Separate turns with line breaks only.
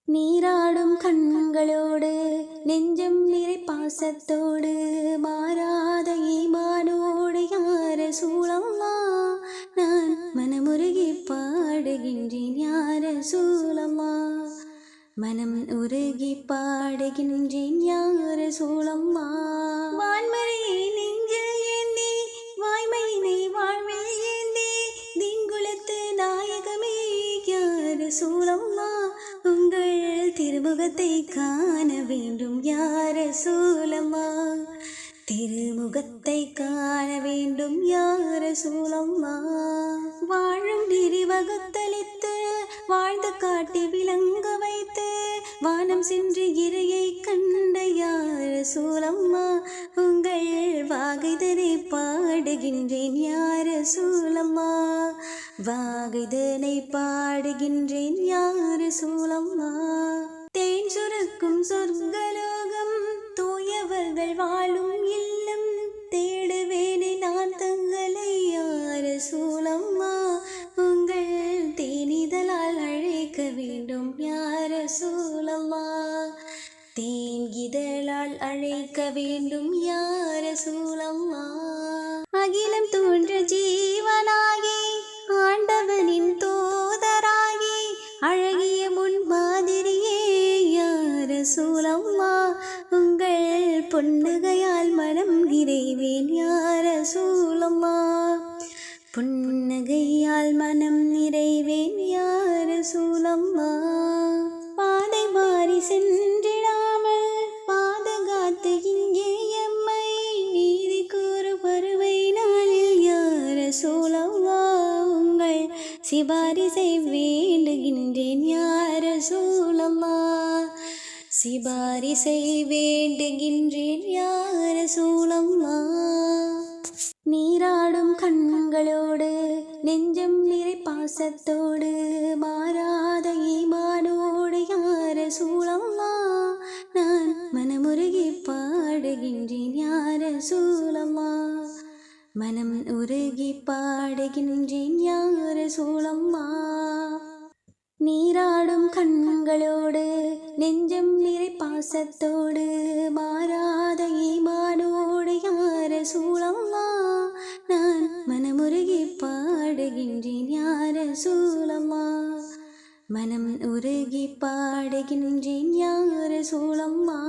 நீராடும் கண்களோடு நெஞ்சம் நிறை பாசத்தோடு மாறாத ஈமானோடு யார சூழம்மா நான் மனமுருகி பாடுகின்றேன் யார சூழம்மா மனம் உருகி பாடுகின்றேன் யார சூழம்மா வான்மறையை நெஞ்சில் ஏந்தி வாய்மையினை வாழ்வில் ஏந்தி தீங்குளத்து நாயகமே யார சூழம்மா உங்கள் திருமுகத்தை காண வேண்டும் யார சூழம்மா திருமுகத்தை காண வேண்டும் யார சூழம்மா வாழும் நெறிவகுத்தளித்து வாழ்ந்து காட்டி விளங்க வைத்து வானம் சென்று இறையை கண்ட யார சூழம்மா உங்கள் வாகைதனை பாடுகின்றேன் யார சூழம்மா வாகைதனை பாடுகின்றேன் யார சூழம்மா தேன் சுரக்கும் சொர்க்கலோகம் தூயவர்கள் வாழும் இல்லம் தேடுவேனே நான் தங்களை யார சூழம்மா உங்கள் தேனிதழால் அழைக்க வேண்டும் யார சூழம்மா தேன்கிதழால் அழைக்க வேண்டும் யார சூழம்மா அகிலம் தோன்ற ஜீவனாகி ஆண்டவனின் தோதராகி அழகிய முன் மாதிரியே யார சூழம்மா உங்கள் பொன்னுகையால் மனம் நிறைவேன் யார சூழம்மா புன்னகையால் மனம் நிறைவேன் யார சூழம்மா பாதை மாறி சென்றிடாமல் பாதுகாத்து இங்கே எம்மை நீதி கூறு பருவை நாளில் யார சூழம்மா உங்கள் சிபாரிசை வேண்டுகின்றேன் யார சூழம்மா சிபாரிசை வேண்டுகின்றேன் யார சூழம்மா நீராடும் கண்களோடு நெஞ்சம் நிறை பாசத்தோடு மாறாத ஈமானோடு யார சூழம்மா நான் மனமுருகி பாடுகின்றேன் யார சூழம்மா மனம் உருகி பாடுகின்றேன் யார சூழம்மா நீராடும் கண்களோடு நெஞ்சம் நிறை பாசத்தோடு மாறாத ஈமானோடு யார சூழம்மா நான் மனமுருகி பாடுகின்றேன் யார சூழம்மா மனம் உருகி பாடுகின்றேன் யார சூழம்மா